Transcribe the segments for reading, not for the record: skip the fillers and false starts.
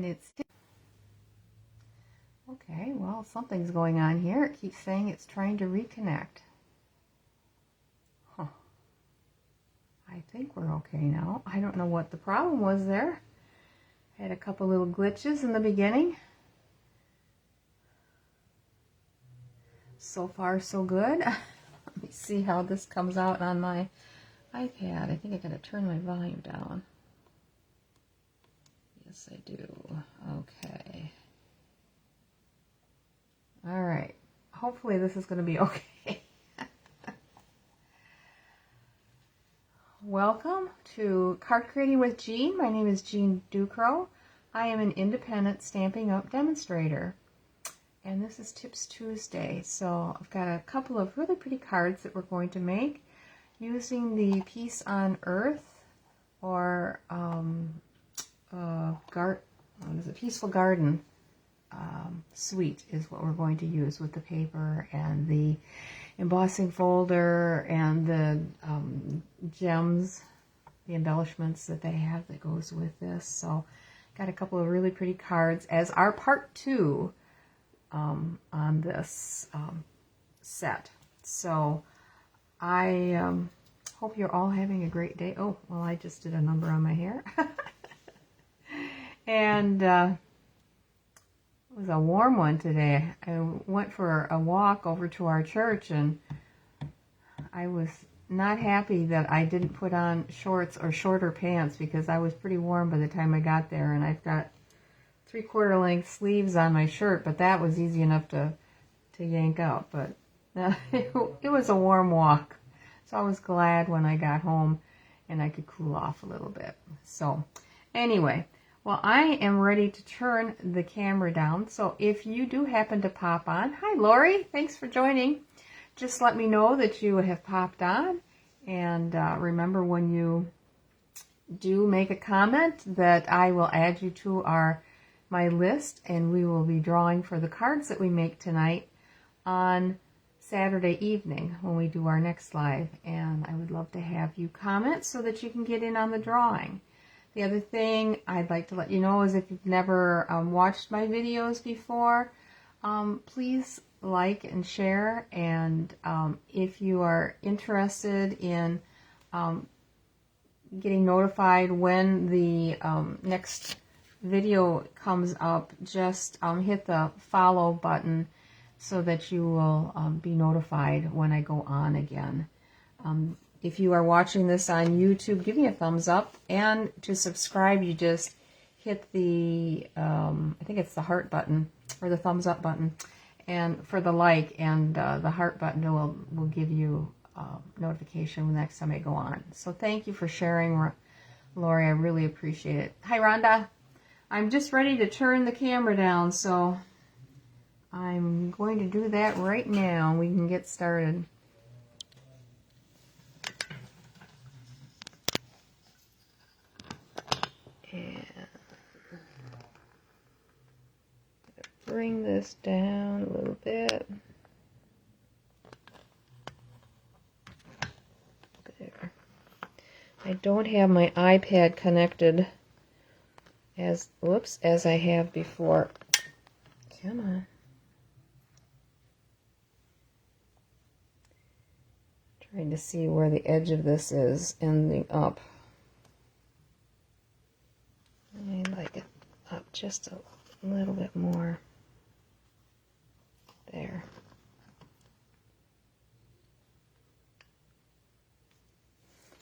And it's... Okay, well, something's going on here. It keeps saying it's trying to reconnect. Huh. I think we're okay now. I don't know what the problem was there. I had a couple little glitches in the beginning. So far, so good. Let me see how this comes out on my iPad. I think I gotta turn my volume down. Yes, I do. Okay. All right. Hopefully this is gonna be okay. Welcome to Card Creating with Jean. My name is Jean Ducro. I am an independent Stampin' Up demonstrator. And this is Tips Tuesday. So I've got a couple of really pretty cards that we're going to make using the Peace on Earth or Peaceful Garden suite is what we're going to use with the paper and the embossing folder and the gems, the embellishments that they have that goes with this. So got a couple of really pretty cards as our part 2 on this set. So I hope you're all having a great day. Oh, well, I just did a number on my hair. And it was a warm one today. I went for a walk over to our church, and I was not happy that I didn't put on shorts or shorter pants because I was pretty warm by the time I got there, and I've got 3/4 length sleeves on my shirt, but that was easy enough to yank out. But it was a warm walk, so I was glad when I got home and I could cool off a little bit. So anyway, well, I am ready to turn the camera down. So if you do happen to pop on, hi Lori, thanks for joining. Just let me know that you have popped on, and remember, when you do make a comment, that I will add you to my list, and we will be drawing for the cards that we make tonight on Saturday evening when we do our next live. And I would love to have you comment so that you can get in on the drawing. The other thing I'd like to let you know is if you've never watched my videos before, please like and share. And if you are interested in getting notified when the next video comes up, just hit the follow button so that you will be notified when I go on again. If you are watching this on YouTube, give me a thumbs up, and to subscribe you just hit the I think it's the heart button or the thumbs up button, and for the like, and the heart button will give you notification the next time I go on. So thank you for sharing, Lori. I really appreciate it. Hi Rhonda. I'm just ready to turn the camera down, so I'm going to do that right now. We can get started. And bring this down a little bit. There. I don't have my iPad connected as I have before. Come on. Trying to see where the edge of this is ending up. I like it up just a little bit more. There.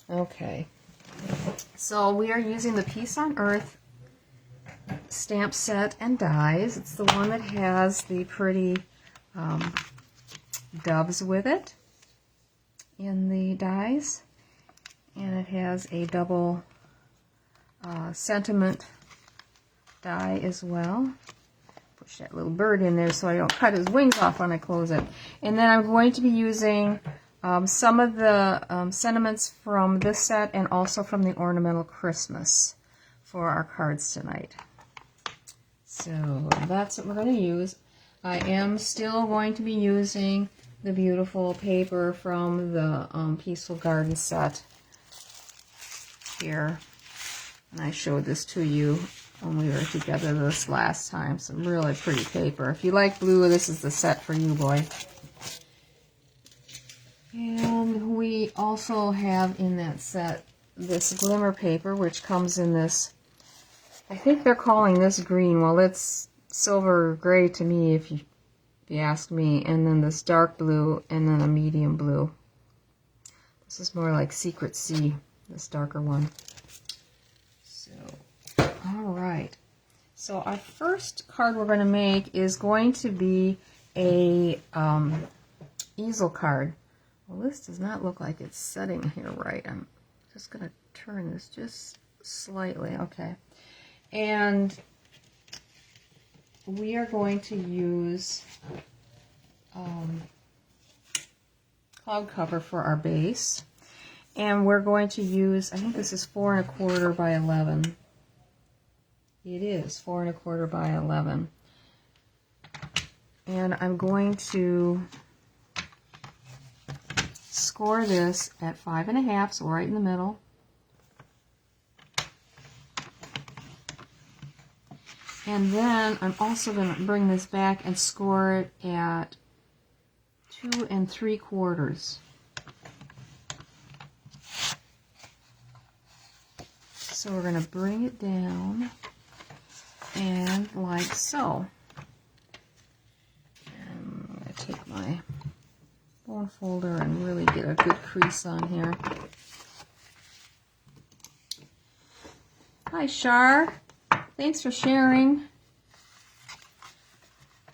Okay. So we are using the Peace on Earth stamp set and dies. It's the one that has the pretty doves with it in the dies, and it has a double sentiment die as well. Push that little bird in there so I don't cut his wings off when I close it. And then I'm going to be using some of the sentiments from this set and also from the Ornamental Christmas for our cards tonight. So that's what we're going to use. I am still going to be using the beautiful paper from the Peaceful Garden set here. And I showed this to you when we were together this last time. Some really pretty paper. If you like blue, this is the set for you, boy. And we also have in that set this glimmer paper, which comes in this, I think they're calling this green. Well, it's silver gray to me if you ask me. And then this dark blue and then a medium blue. This is more like Secret Sea, this darker one. So, all right. So our first card we're going to make is going to be a easel card. Well, this does not look like it's setting here right. I'm just going to turn this just slightly. Okay. And we are going to use cloud cover for our base. And we're going to use, I think this is 4 1/4 by 11. It is 4 1/4 by 11. And I'm going to score this at 5 1/2, so right in the middle. And then I'm also going to bring this back and score it at 2 3/4. So we're going to bring it down and like so. And I'm going to take my bone folder and really get a good crease on here. Hi, Shar. Thanks for sharing.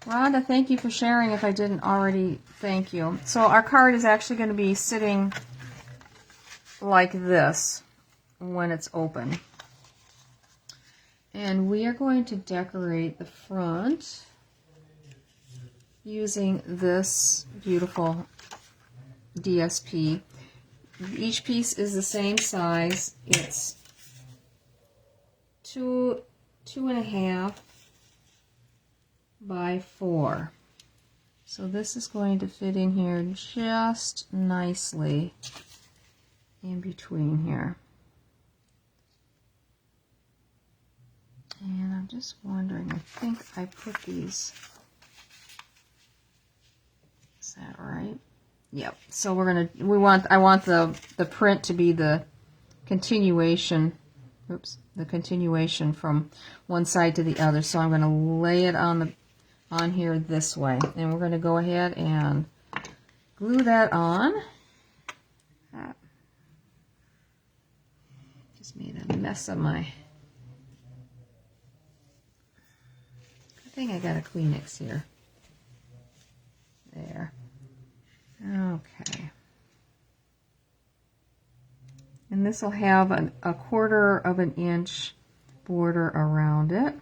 Rhonda, thank you for sharing if I didn't already thank you. So our card is actually going to be sitting like this when it's open. And we are going to decorate the front using this beautiful DSP. Each piece is the same size. It's 2 1/2 by 4. So this is going to fit in here just nicely in between here. And I'm just wondering, I think I put these, is that right? Yep. So we're gonna, I want the print to be the continuation, oops, the continuation from one side to the other. So I'm gonna lay it on here this way, and we're gonna go ahead and glue that on. Just made a mess of my. I think I got a Kleenex here. There. Okay. And this will have a 1/4 of an inch border around it.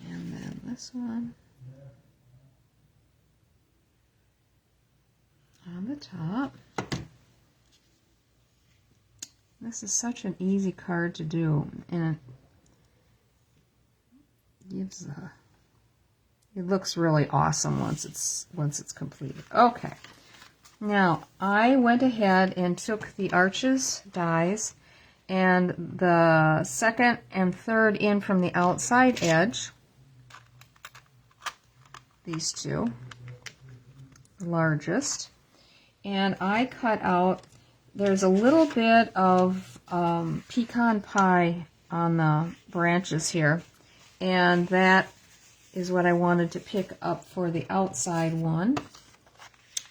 And then this one on the top. This is such an easy card to do, and gives it looks really awesome once it's completed. Okay, now I went ahead and took the arches dies and the second and third in from the outside edge, these two, the largest, and I cut out, there's a little bit of pecan pie on the branches here. And that is what I wanted to pick up for the outside one.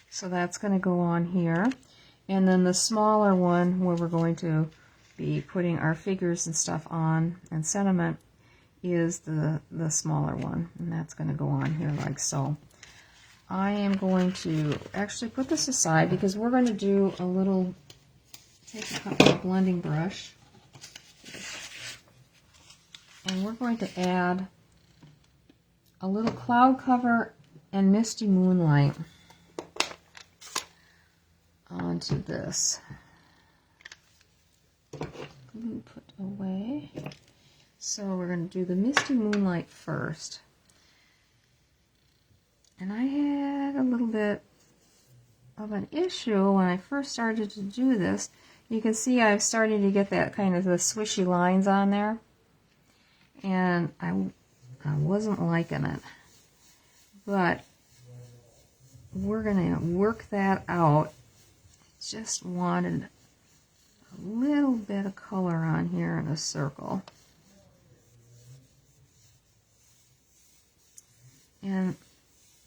So that's going to go on here. And then the smaller one where we're going to be putting our figures and stuff on and sentiment is the smaller one. And that's going to go on here like so. I am going to actually put this aside because we're going to do a little, take a blending brush. And we're going to add a little cloud cover and misty moonlight onto this. Glue put away. So we're going to do the misty moonlight first. And I had a little bit of an issue when I first started to do this. You can see I've started to get that kind of the swishy lines on there. and I wasn't liking it. But we're going to work that out. Just wanted a little bit of color on here in a circle. And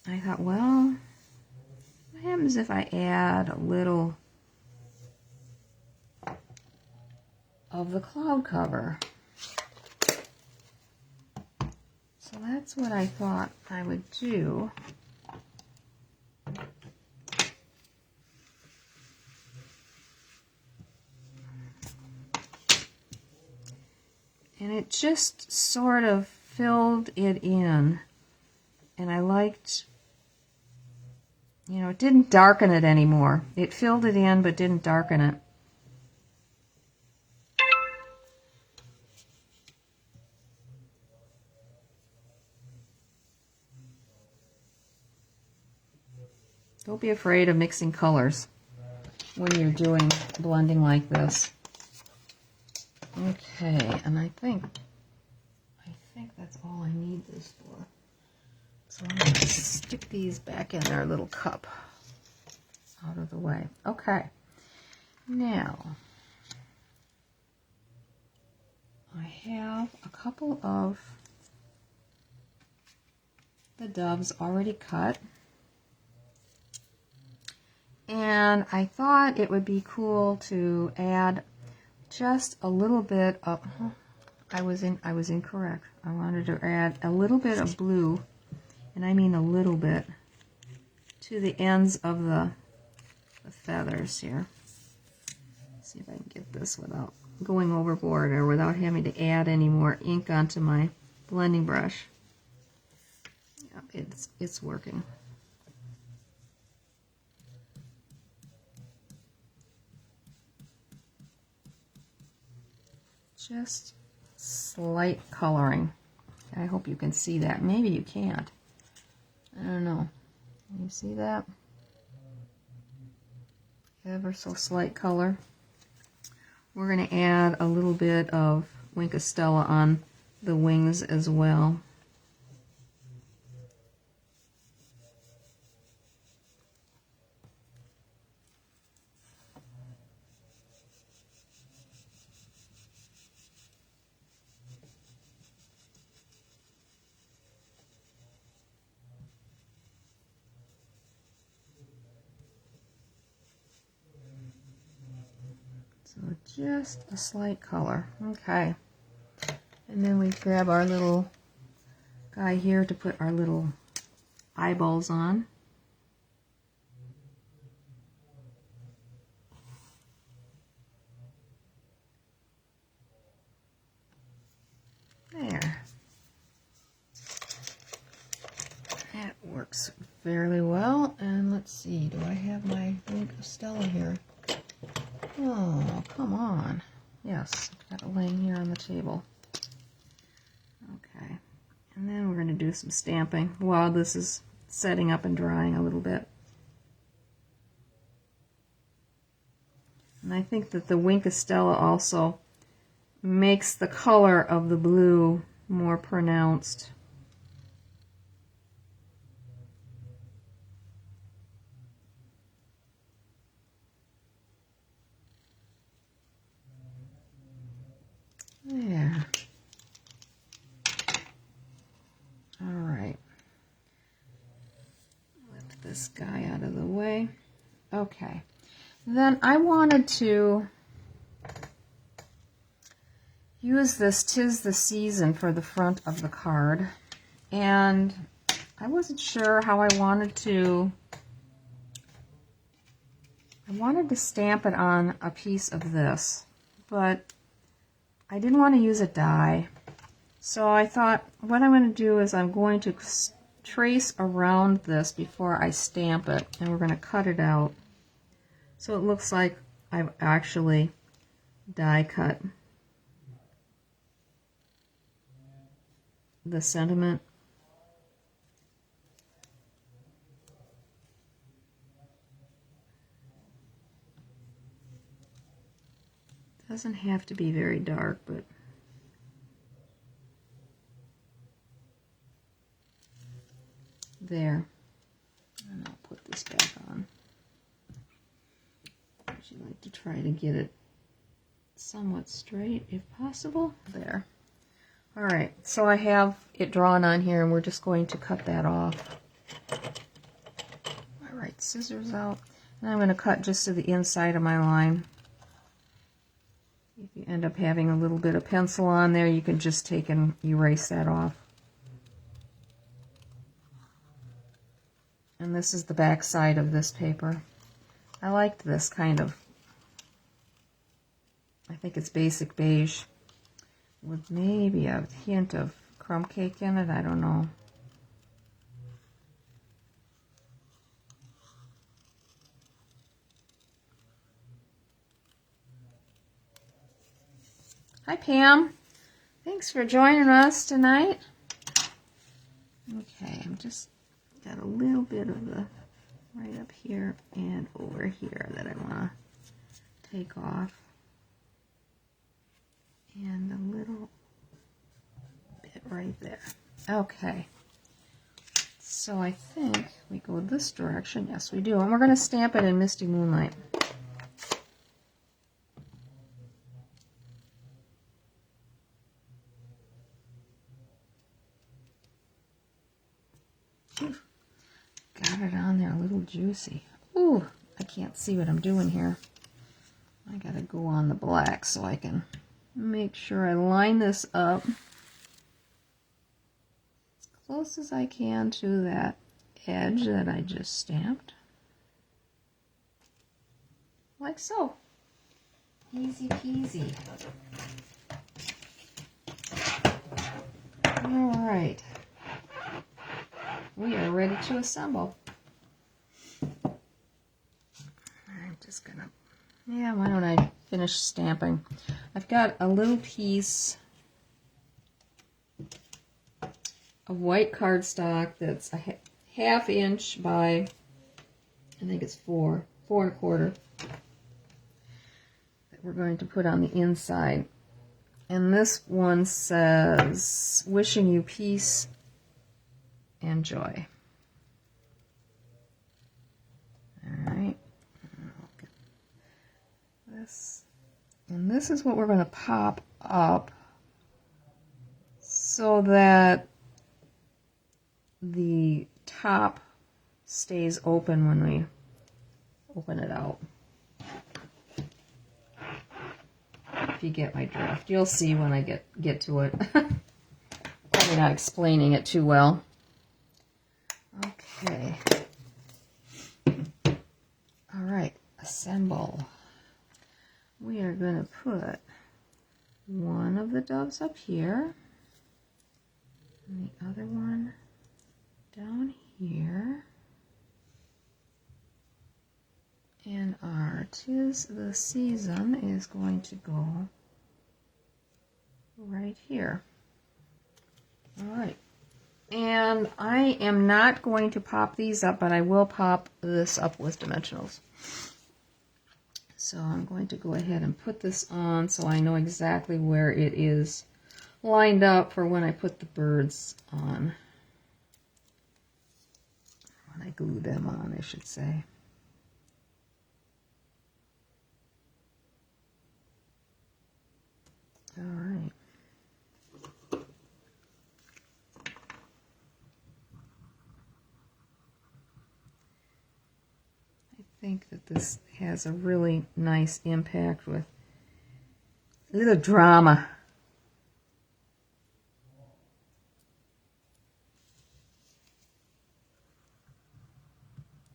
I thought, well, what happens if I add a little of the cloud cover? So that's what I thought I would do. And it just sort of filled it in. And I liked, you know, it didn't darken it anymore. It filled it in but didn't darken it. Don't be afraid of mixing colors when you're doing blending like this. Okay, and I think that's all I need this for. So I'm going to stick these back in our little cup out of the way. Okay, now I have a couple of the doves already cut. And I thought it would be cool to add just a little bit of, I was incorrect. I wanted to add a little bit of blue, and I mean a little bit, to the ends of the feathers here. Let's see if I can get this without going overboard or without having to add any more ink onto my blending brush. Yeah, it's working. Just slight coloring. I hope you can see that. Maybe you can't. I don't know. Can you see that? Ever so slight color. We're going to add a little bit of Wink of Stella on the wings as well. So just a slight color. Okay. And then we grab our little guy here to put our little eyeballs on. There. That works fairly well. And let's see, do I have my Wink of Stella here? Oh, come on. Yes, I've got it laying here on the table. Okay. And then we're going to do some stamping while this is setting up and drying a little bit. And I think that the Wink of Stella also makes the color of the blue more pronounced. There. All right. Lift this guy out of the way. Okay. Then I wanted to use this "'Tis the Season" for the front of the card. And I wasn't sure how I wanted to stamp it on a piece of this, but I didn't want to use a die. So I thought what I'm going to do is I'm going to trace around this before I stamp it, and we're going to cut it out so it looks like I've actually die cut the sentiment. Doesn't have to be very dark, but there. And I'll put this back on. I usually like to try to get it somewhat straight if possible. There. All right, so I have it drawn on here, and we're just going to cut that off. All right, scissors out. And I'm going to cut just to the inside of my line. If you end up having a little bit of pencil on there, you can just take and erase that off. And this is the back side of this paper. I liked this kind of, I think it's basic beige with maybe a hint of crumb cake in it. I don't know. Hi, Pam. Thanks for joining us tonight. Okay, I'm just got a little bit of the right up here and over here that I want to take off. And a little bit right there. Okay. So I think we go this direction. Yes, we do. And we're going to stamp it in Misty Moonlight. Got it on there a little juicy. Ooh, I can't see what I'm doing here. I got to go on the black so I can make sure I line this up as close as I can to that edge that I just stamped. Like so. Easy peasy. All right. We are ready to assemble. I'm just gonna, yeah, why don't I finish stamping? I've got a little piece of white cardstock that's a ½ inch by, I think it's 4 1/4, that we're going to put on the inside. And this one says, wishing you peace and joy. All right. This. And this is what we're going to pop up so that the top stays open when we open it out. If you get my drift, you'll see when I get to it. Probably not explaining it too well. Okay. All right, assemble. We are going to put one of the doves up here, and the other one down here, and our 'Tis the Season is going to go right here. All right. And I am not going to pop these up, but I will pop this up with dimensionals. So I'm going to go ahead and put this on so I know exactly where it is lined up for when I put the birds on. When I glue them on, I should say. All right. I think that this has a really nice impact with a little drama.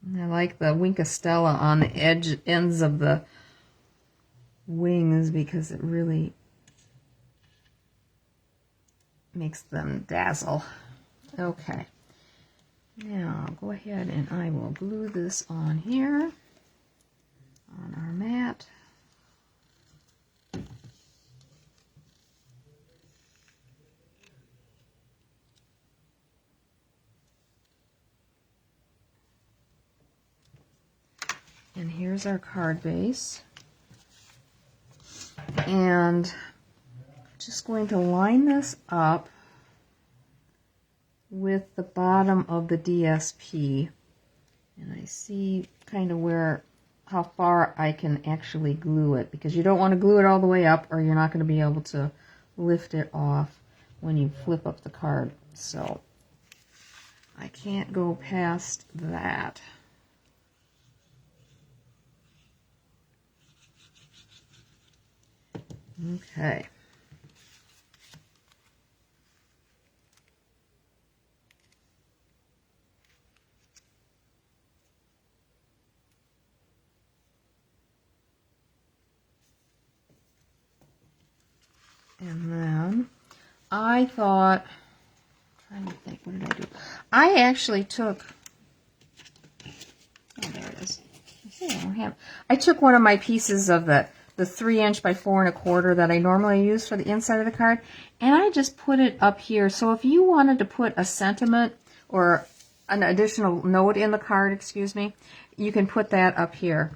And I like the Winkastella on the ends of the wings because it really makes them dazzle. Okay. Now I'll go ahead and I will glue this on here on our mat. And here's our card base. And I'm just going to line this up with the bottom of the DSP. And I see kind of how far I can actually glue it, because you don't want to glue it all the way up or you're not going to be able to lift it off when you flip up the card. So I can't go past that. Okay. And then I thought, I'm trying to think, what did I do? I actually took, oh, there it is. I took one of my pieces of the 3" by 4 1/4 that I normally use for the inside of the card, and I just put it up here. So if you wanted to put a sentiment or an additional note in the card, excuse me, you can put that up here.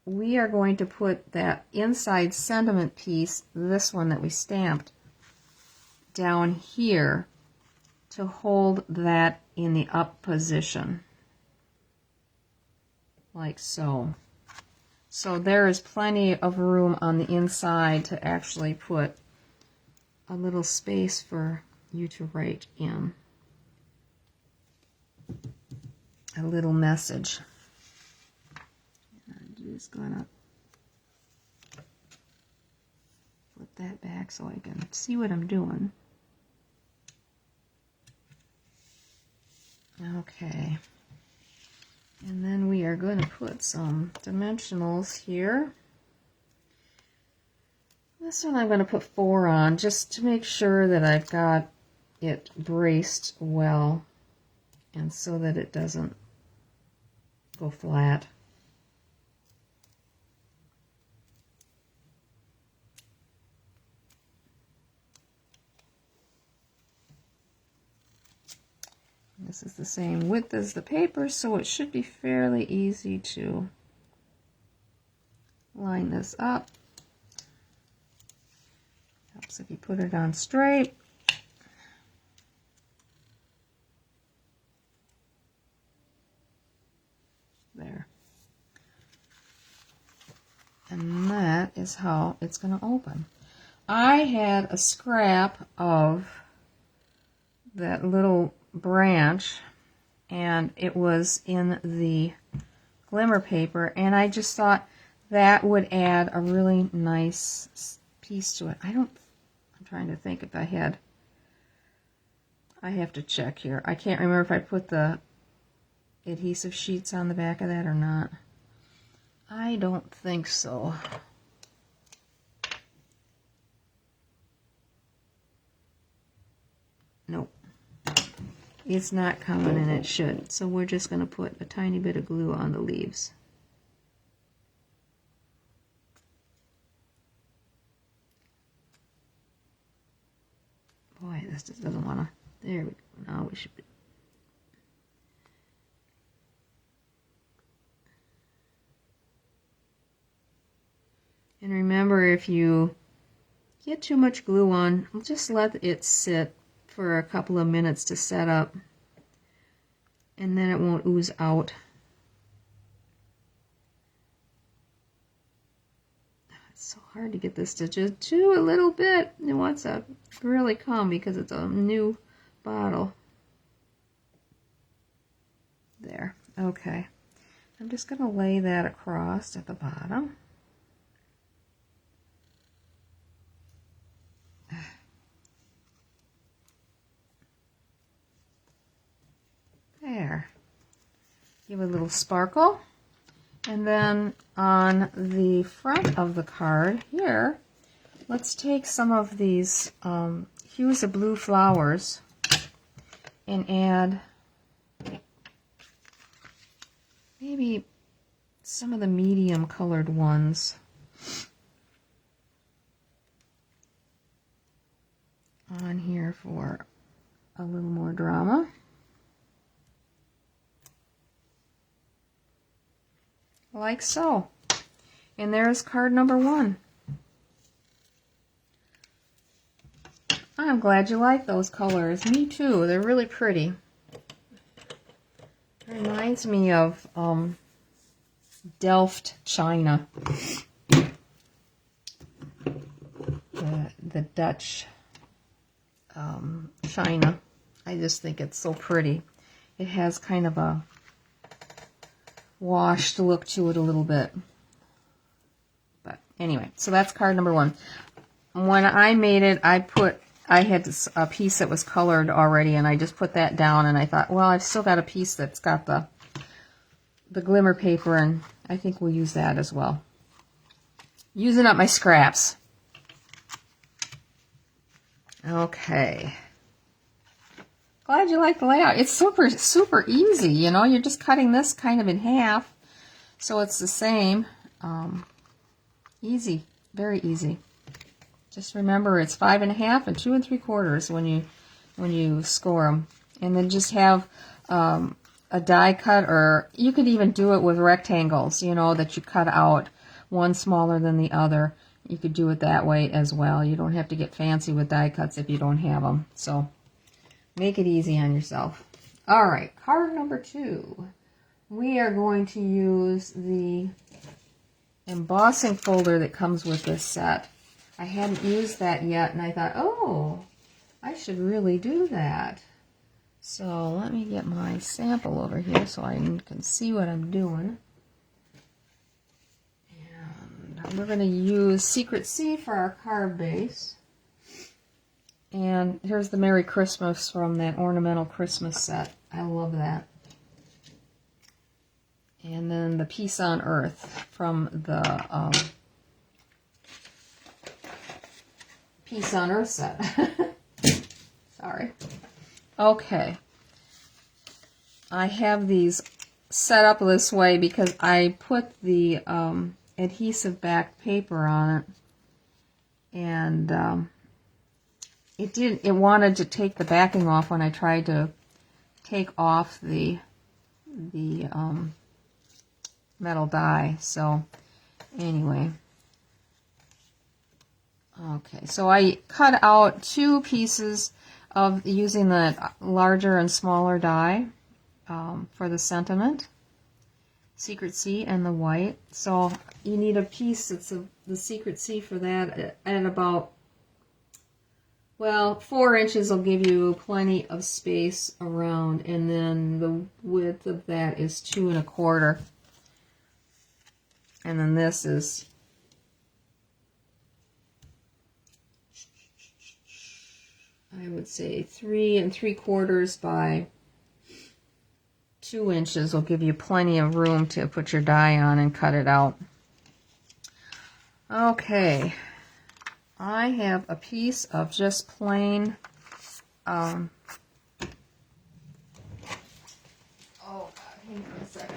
We are going to put that inside sentiment piece, this one that we stamped, down here to hold that in the up position, like so. So there is plenty of room on the inside to actually put a little space for you to write in a little message. I'm just gonna flip that back so I can see what I'm doing. Okay. And then we are going to put some dimensionals here. This one I'm going to put 4 on, just to make sure that I've got it braced well, and so that it doesn't go flat. This is the same width as the paper, so it should be fairly easy to line this up. Helps if you put it on straight. There. And that is how it's going to open. I had a scrap of that little branch, and it was in the glimmer paper, and I just thought that would add a really nice piece to it. I'm trying to think if I have to check here. I can't remember if I put the adhesive sheets on the back of that or not. I don't think so. Nope. It's not coming, and it should. So we're just going to put a tiny bit of glue on the leaves. Boy, this just doesn't want to. There we go. Now we should be. And remember, if you get too much glue on, just let it sit for a couple of minutes to set up, and then it won't ooze out. It's so hard to get this to just do a little bit. It wants to really come because it's a new bottle. There. Okay. I'm just going to lay that across at the bottom. There. Give it a little sparkle. And then on the front of the card here, let's take some of these hues of blue flowers and add maybe some of the medium colored ones on here for a little more drama. Like so. And there's card number 1. I'm glad you like those colors. Me too. They're really pretty. Reminds me of Delft china. The Dutch china. I just think it's so pretty. It has kind of a washed look to it a little bit. But anyway, so that's card number 1. When I made it, I had a piece that was colored already, and I just put that down, and I thought, well, I've still got a piece that's got the glimmer paper, and I think we'll use that as well. Using up my scraps. Okay. Glad you like the layout. It's super, super easy, you know. You're just cutting this kind of in half, so it's the same. Easy. Very easy. Just remember it's 5 1/2 and 2 3/4 when you score them, and then just have a die cut, or you could even do it with rectangles, you know, that you cut out one smaller than the other. You could do it that way as well. You don't have to get fancy with die cuts if you don't have them. So make it easy on yourself. All right, card number 2. We are going to use the embossing folder that comes with this set. I hadn't used that yet, and I thought, oh, I should really do that. So let me get my sample over here so I can see what I'm doing. And we're going to use Secret C for our card base. And here's the Merry Christmas from that Ornamental Christmas set. I love that. And then the Peace on Earth from the Peace on Earth set. Sorry. Okay. I have these set up this way because I put the adhesive back paper on it, and it wanted to take the backing off when I tried to take off the metal die. So anyway, okay, so I cut out 2 pieces of using the larger and smaller die for the sentiment, Secret C and the white. So you need a piece that's the Secret C for that at about, well, 4 inches will give you plenty of space around, and then the width of that is 2 1/4. And then this is I would say 3 3/4 by 2 inches will give you plenty of room to put your die on and cut it out. Okay, I have a piece of just plain oh God, hang on a second.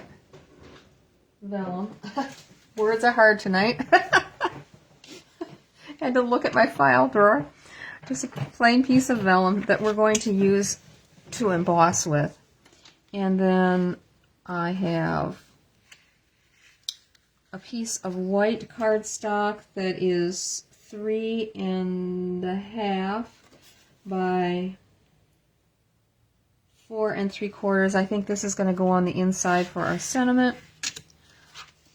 Vellum. Words are hard tonight. Had to look at my file drawer. Just a plain piece of vellum that we're going to use to emboss with. And then I have a piece of white cardstock that is 3 1/2 by 4 3/4. I think this is going to go on the inside for our sentiment.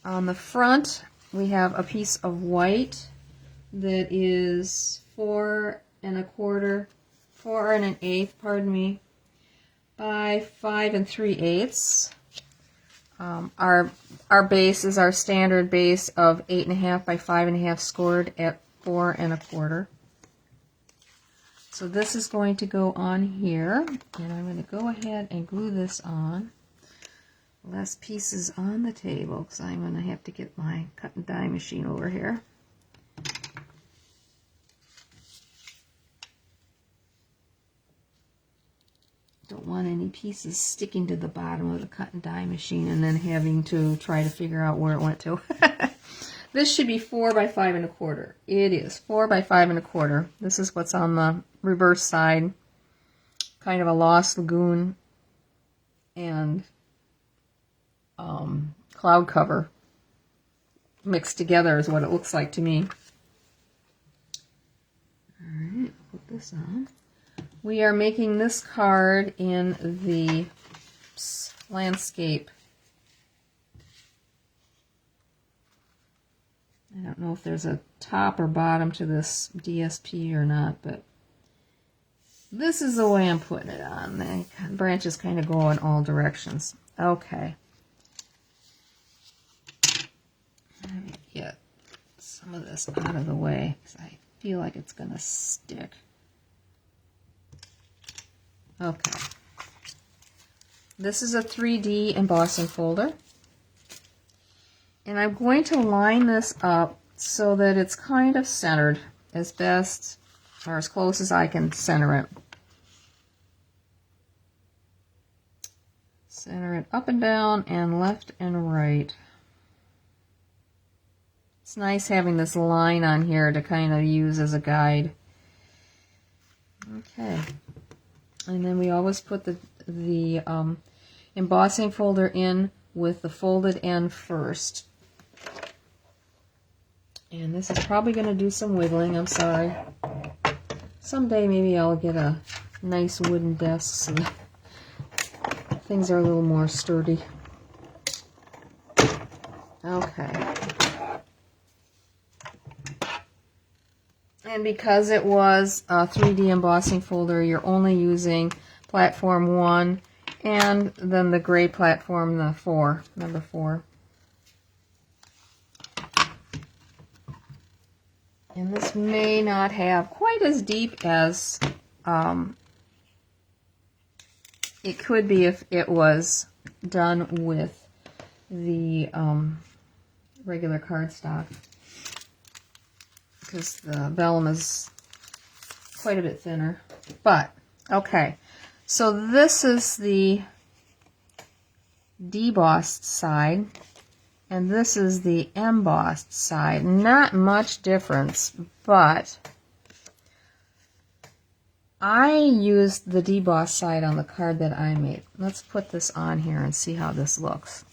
On the front, we have a piece of white that is 4 1/4, 4 1/8, pardon me, by 5 3/8. Our base is our standard base of 8 1/2 by 5 1/2 scored at 4 1/4. So this is going to go on here, and I'm going to go ahead and glue this on. Less pieces on the table because I'm going to have to get my cut and die machine over here. Don't want any pieces sticking to the bottom of the cut and die machine and then having to try to figure out where it went to. This should be 4 by 5 1/4. It is 4 by 5 1/4. This is what's on the reverse side. Kind of a Lost Lagoon and cloud cover mixed together is what it looks like to me. Alright, put this on. We are making this card in the landscape. I don't know if there's a top or bottom to this DSP or not, but this is the way I'm putting it on. The branches kind of go in all directions. Okay. Let me get some of this out of the way because I feel like it's going to stick. Okay. This is a 3D embossing folder. And I'm going to line this up so that it's kind of centered as best or as close as I can center it. Center it up and down and left and right. It's nice having this line on here to kind of use as a guide. Okay. And then we always put the embossing folder in with the folded end first. And this is probably going to do some wiggling, I'm sorry. Someday maybe I'll get a nice wooden desk so things are a little more sturdy. Okay. And because it was a 3D embossing folder, you're only using platform 1 and then the gray platform, the 4, number 4. And this may not have quite as deep as it could be if it was done with the regular cardstock, because the vellum is quite a bit thinner. But, okay, so this is the debossed side, and this is the embossed side. Not much difference, but I used the debossed side on the card that I made. Let's put this on here and see how this looks.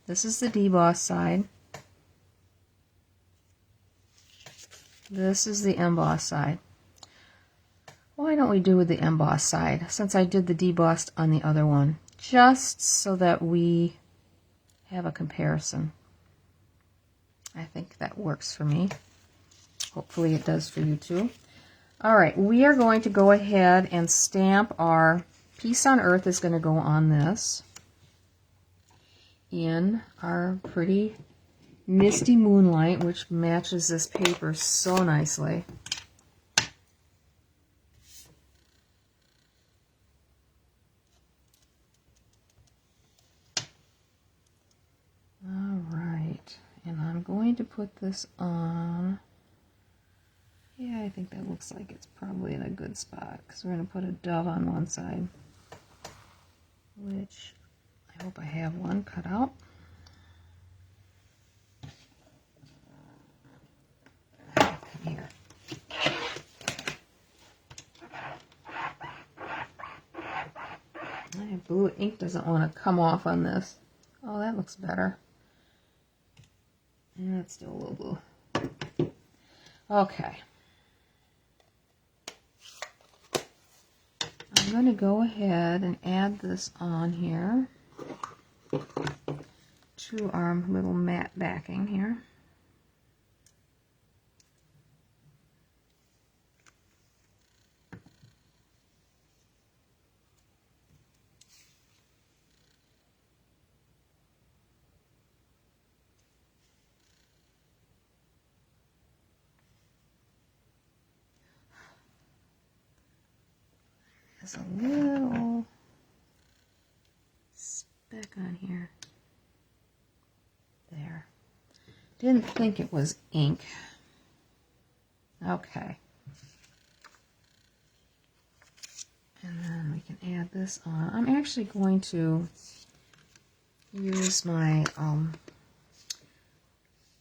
This is the debossed side. This is the embossed side. Why don't we do with the embossed side, since I did the debossed on the other one, just so that we have a comparison. I think that works for me. Hopefully it does for you too. All right, we are going to go ahead and stamp our Peace on Earth is going to go on this in our pretty Misty Moonlight, which matches this paper so nicely. All right, and I'm going to put this on. Yeah, I think that looks like it's probably in a good spot, because we're going to put a dove on one side, which I hope I have one cut out. Here. My blue ink doesn't want to come off on this. Oh, that looks better. And it's still a little blue. Okay. I'm going to go ahead and add this on here to our little matte backing here. There's a little speck on here. There. Didn't think it was ink. Okay. And then we can add this on. I'm actually going to use my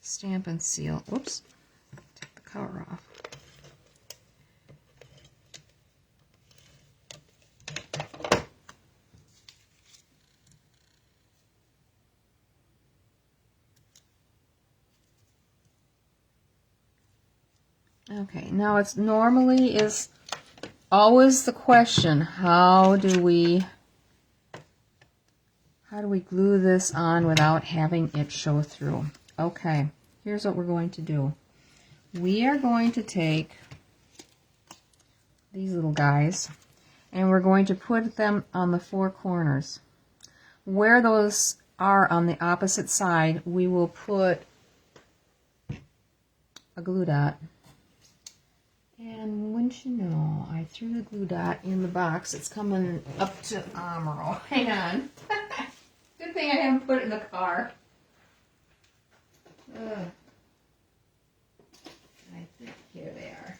Stampin' Seal. Whoops. Take the cover off. Okay, now it's normally is always the question, how do we glue this on without having it show through? Okay, here's what we're going to do. We are going to take these little guys and we're going to put them on the four corners. Where those are on the opposite side, we will put a glue dot. And wouldn't you know, I threw the glue dot in the box. It's coming up to Amaro. Hang on. Good thing I haven't put it in the car. Ugh. I think here they are.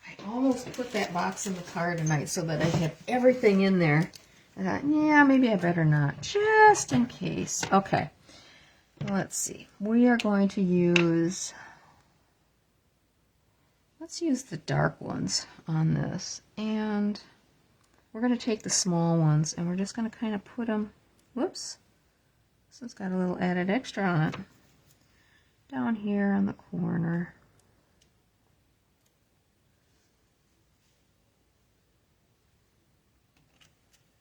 I almost put that box in the car tonight so that I had everything in there. I thought, yeah, maybe I better not, just in case. Okay, let's see. We are going to use, let's use the dark ones on this. And we're going to take the small ones and we're just going to kind of put them, whoops, this has got a little added extra on it, down here on the corner.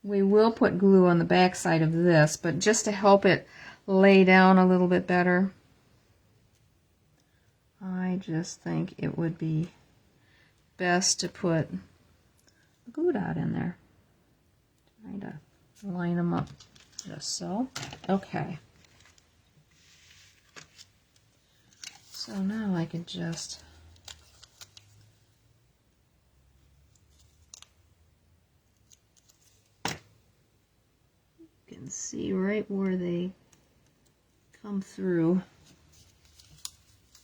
We will put glue on the back side of this, but just to help it lay down a little bit better, I just think it would be best to put a glue dot in there. Try to line them up just so. Okay. So now I can just can see right where they come through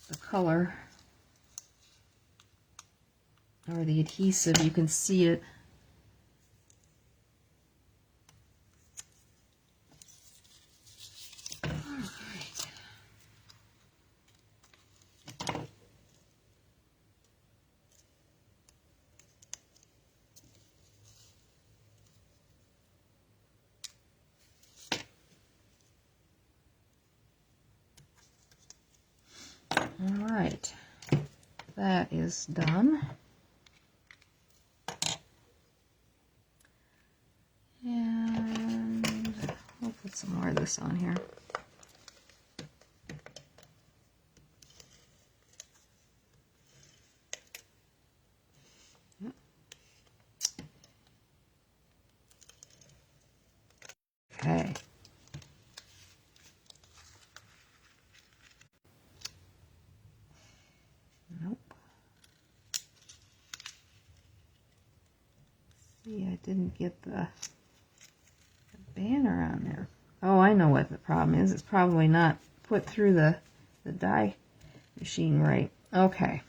the color or the adhesive. You can see it. All right. All right, that is done. And we'll put some more of this on here. Okay. Nope. See, I didn't get the banner on there. Oh, I know what the problem is. It's probably not put through the die machine right. Okay.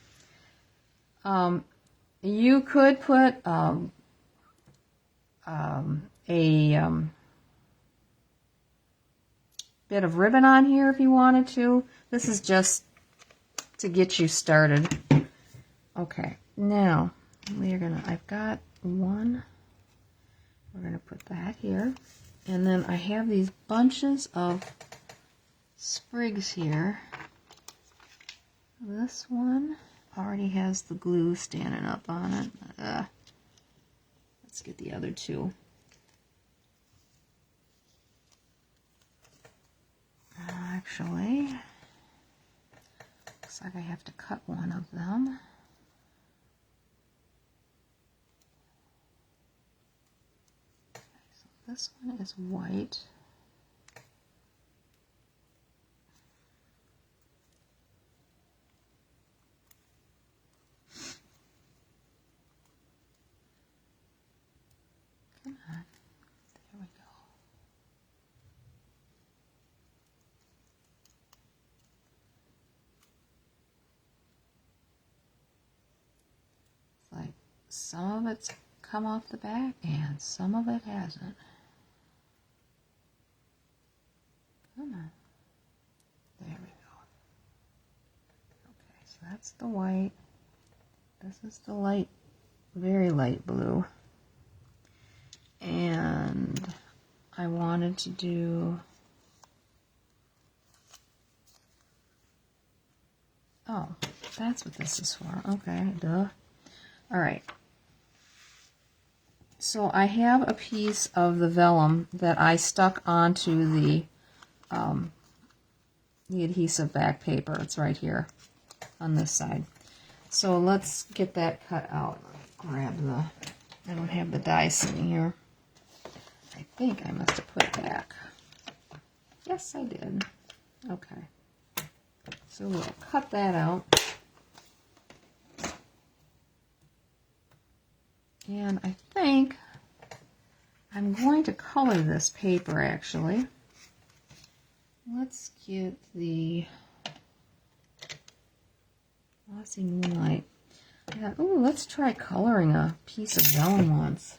You could put a bit of ribbon on here if you wanted to. This is just to get you started. Okay, now I've got one. We're gonna put that here. And then I have these bunches of sprigs here. This one already has the glue standing up on it. Let's get the other two. Actually, looks like I have to cut one of them. This one is white. Come on. There we go. It's like some of it's come off the back and some of it hasn't. Come on. There we go. Okay, so that's the white. This is the light, very light blue. And I wanted to do Oh, that's what this is for. Okay, duh. All right. So I have a piece of the vellum that I stuck onto the adhesive back paper. It's right here on this side. So let's get that cut out. Grab the, I don't have the die sitting here. I think I must have put it back. Yes, I did. Okay. So we'll cut that out. And I think I'm going to color this paper, actually. Let's get the Glossy Moonlight. Yeah, ooh, let's try coloring a piece of vellum once.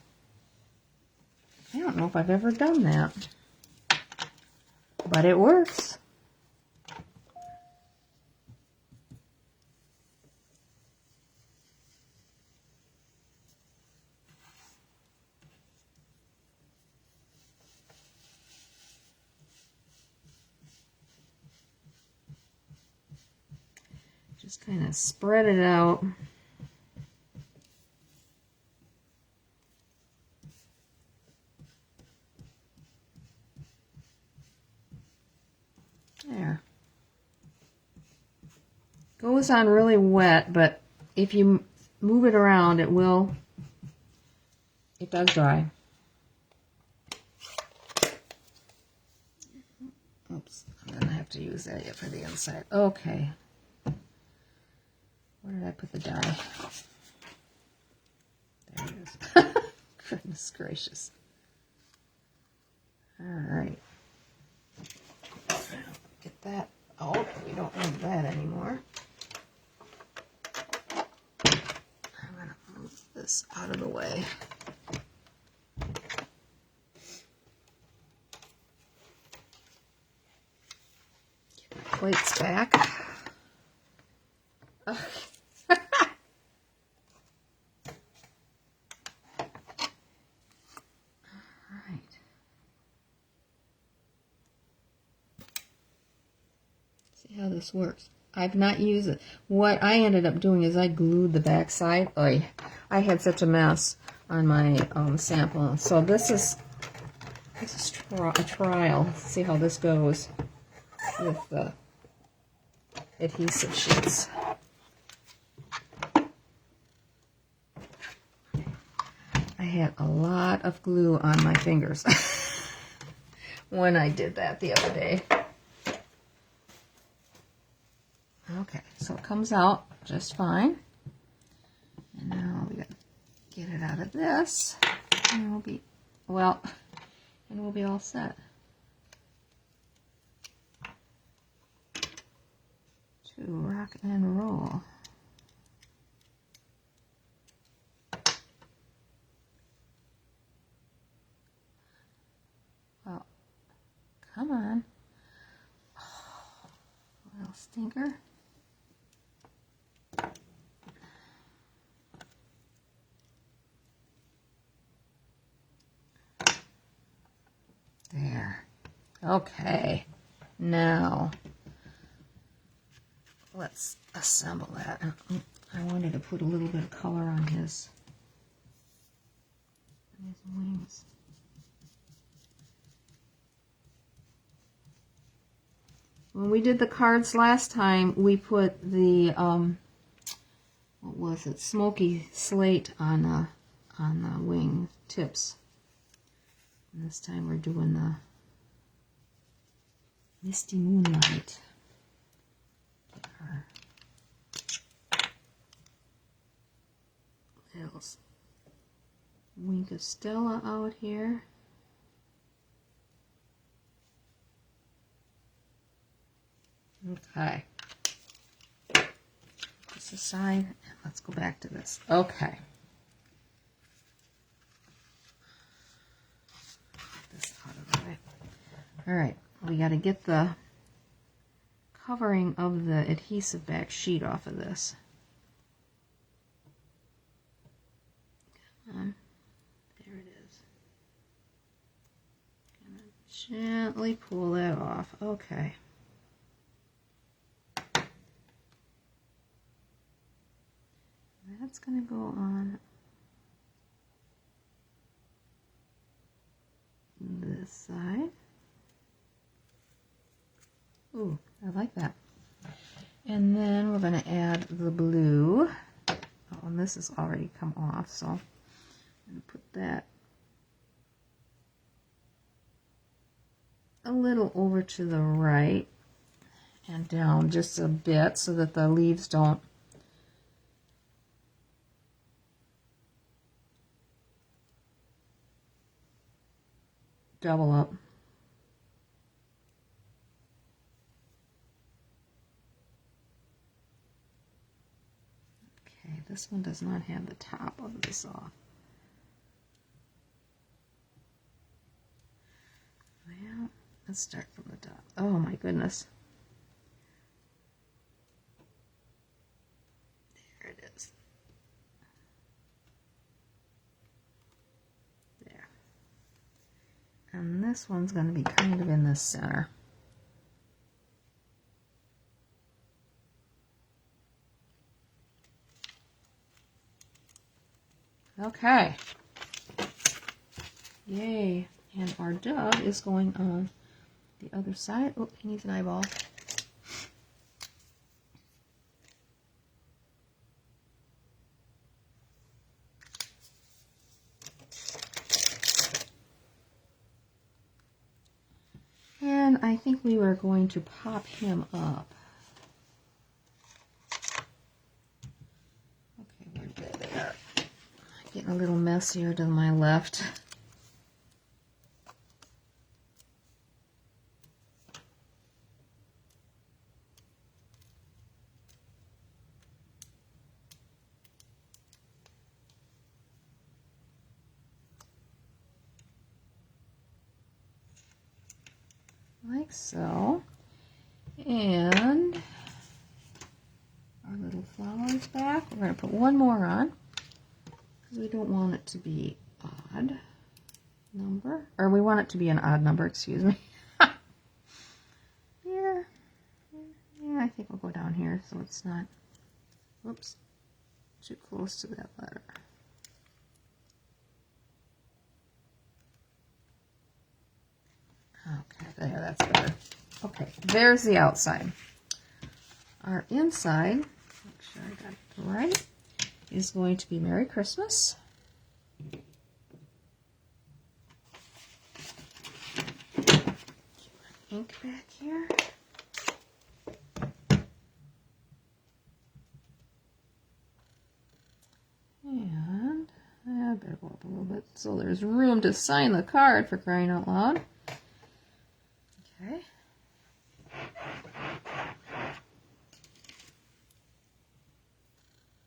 I don't know if I've ever done that, but it works. Just kind of spread it out. There. Goes on really wet, but if you move it around, it does dry. Oops, I'm going to have to use that for the inside. Okay. Where did I put the dye? There it is. Goodness gracious. Alright. Get that out. We don't need that anymore. I'm going to move this out of the way. Get my plates back. Okay. How this works. I've not used it. What I ended up doing is I glued the back side. I had such a mess on my sample. So this is a trial. Let's see how this goes with the adhesive sheets. I had a lot of glue on my fingers when I did that the other day. Okay, so it comes out just fine. And now we got to get it out of this. And we'll be, well, and we'll be all set. To rock and roll. Well, come on. Oh, little stinker. There. Okay. Now, let's assemble that. I wanted to put a little bit of color on his wings. When we did the cards last time, we put the, what was it, smoky slate on the wing tips. And this time we're doing the Misty Moonlight. Get her little wink of Stella out here. Okay. Put this aside and let's go back to this. Okay. This out of the way. All right, we got to get the covering of the adhesive back sheet off of this. Come on. There it is. Gonna gently pull that off. Okay. That's going to go on this side. Ooh, I like that. And then we're going to add the blue. Oh, and this has already come off, so I'm going to put that a little over to the right and down just a bit so that the leaves don't double up. Okay, this one does not have the top of this off. Well, let's start from the top. Oh my goodness. There it is. There. And this one's going to be kind of in the center. Okay. Yay. And our dove is going on the other side. Oh, he needs an eyeball. And I think we were going to pop him up. Okay, we're there. Getting a little messier to my left. Like so. And our little flowers back. We're going to put one more on because we don't want it to be odd number. Or we want it to be an odd number, excuse me. Yeah, I think we'll go down here so it's not, whoops, too close to that letter. Okay, there, that's better. Okay, there's the outside. Our inside, make sure I got it right, is going to be Merry Christmas. Get my ink back here. And I better go up a little bit so there's room to sign the card, for crying out loud. Okay.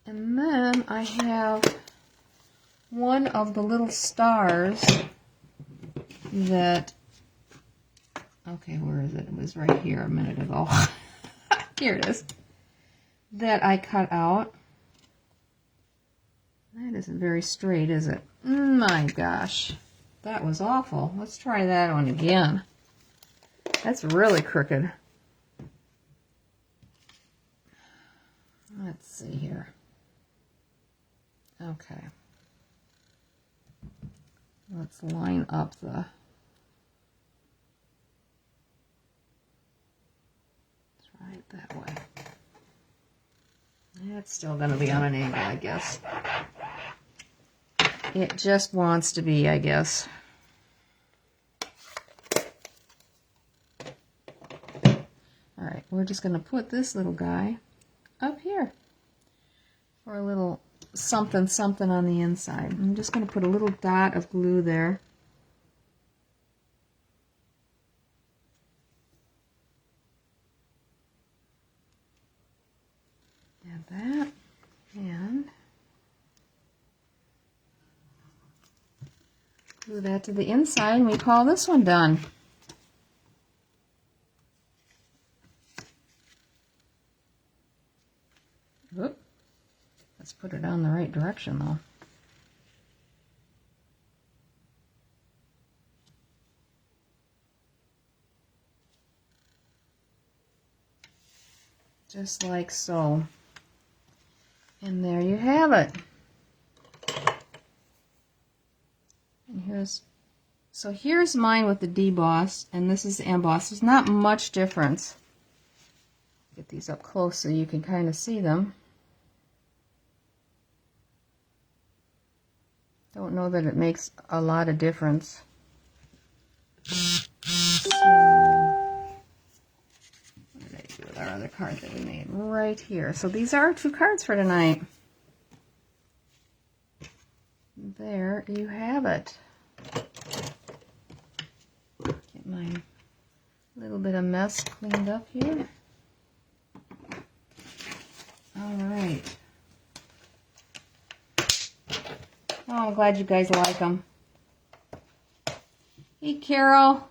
And then I have one of the little stars that, okay, where is it? It was right here a minute ago. Here it is. That I cut out. That isn't very straight, is it? My gosh. That was awful. Let's try that one again. That's really crooked. Let's see here. Okay. Let's line up the... Try it that way. It's still going to be on an angle, I guess. It just wants to be, I guess. Alright, we're just going to put this little guy up here for a little something something on the inside. I'm just going to put a little dot of glue there. Add that, and glue that to the inside, and we call this one done. Whoop. Let's put it on the right direction though. Just like so. And there you have it. And here's mine with the deboss, and this is the emboss. There's not much difference. Get these up close so you can kind of see them. Don't know that it makes a lot of difference. So, what did I do with our other card that we made? Right here. So these are our 2 cards for tonight. There you have it. Get my little bit of mess cleaned up here. All right. Oh, I'm glad you guys like them. Hey, Carol.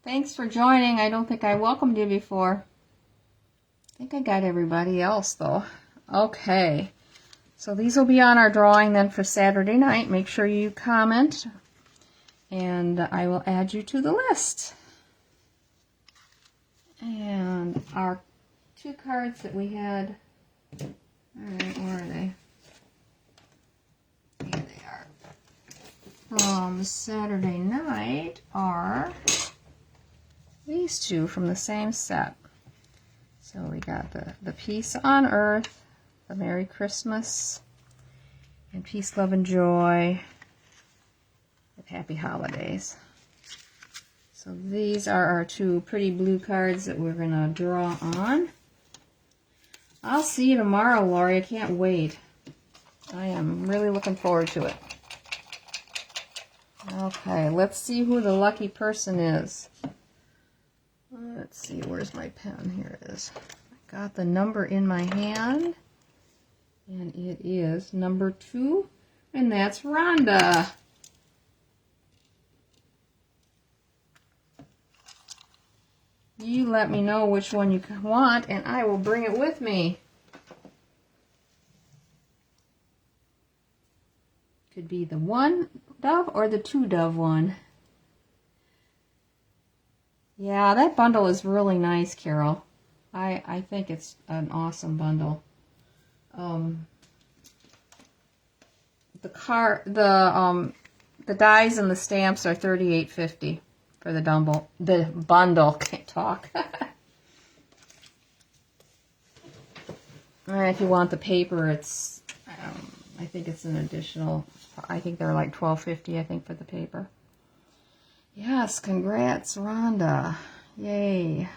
Thanks for joining. I don't think I welcomed you before. I think I got everybody else, though. Okay. So these will be on our drawing then for Saturday night. Make sure you comment, and I will add you to the list. And our 2 cards that we had. All right, where are they? Here they are. From Saturday night are these 2 from the same set. So we got the Peace on Earth, the Merry Christmas, and Peace, Love, and Joy, and Happy Holidays. So these are our 2 pretty blue cards that we're going to draw on. I'll see you tomorrow, Lori. I can't wait. I am really looking forward to it. Okay, let's see who the lucky person is. Let's see, where's my pen? Here it is. I got the number in my hand, and it is number 2, and that's Rhonda. You let me know which one you want, and I will bring it with me. Could be the 1 dove or the 2 dove one. Yeah, that bundle is really nice, Carol. I think it's an awesome bundle. The dies and the stamps are $38.50 for the bundle. The bundle, can't talk. And if you want the paper, it's I think it's an additional. I think they're like $12.50. I think for the paper. Yes, congrats, Rhonda. Yay.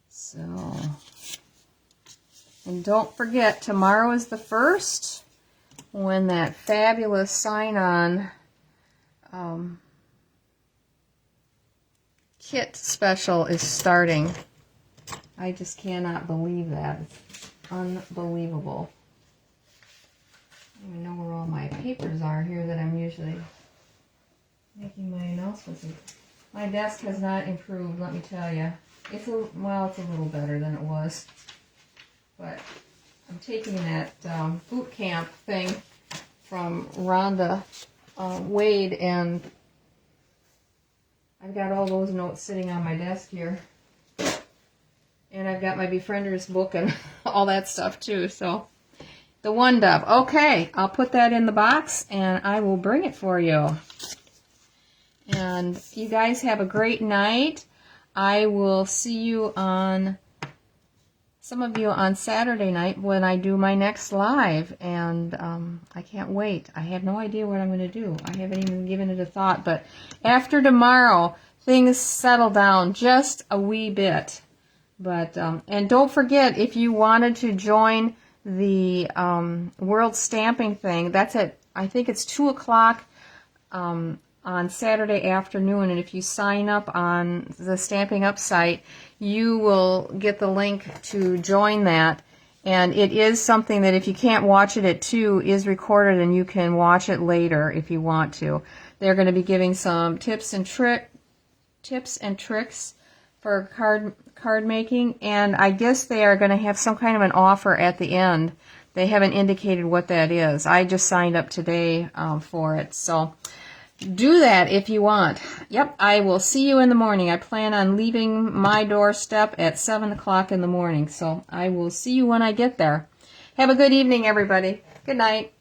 So, and don't forget, tomorrow is the 1st when that fabulous sign-on kit special is starting. I just cannot believe that. It's unbelievable. I don't even know where all my papers are here that I'm usually making my announcements. My desk has not improved, let me tell you. It's a little better than it was. But I'm taking that boot camp thing from Rhonda Wade, and I've got all those notes sitting on my desk here. And I've got my Befrienders book and all that stuff too. So the 1 dove. Okay, I'll put that in the box and I will bring it for you. And you guys have a great night. I will see you on, some of you on Saturday night when I do my next live. And I can't wait. I have no idea what I'm going to do. I haven't even given it a thought. But after tomorrow, things settle down just a wee bit. But and don't forget, if you wanted to join the World Stamping thing, that's at, I think it's 2 o'clock on Saturday afternoon. And if you sign up on the Stampin' Up site, you will get the link to join that. And it is something that if you can't watch it at 2, is recorded, and you can watch it later if you want to. They're going to be giving some tips and tricks for card making, and I guess they are going to have some kind of an offer at the end. They haven't indicated what that is. I just signed up today for it. So do that if you want. Yep, I will see you in the morning. I plan on leaving my doorstep at 7 o'clock in the morning, so I will see you when I get there. Have a good evening, everybody. Good night.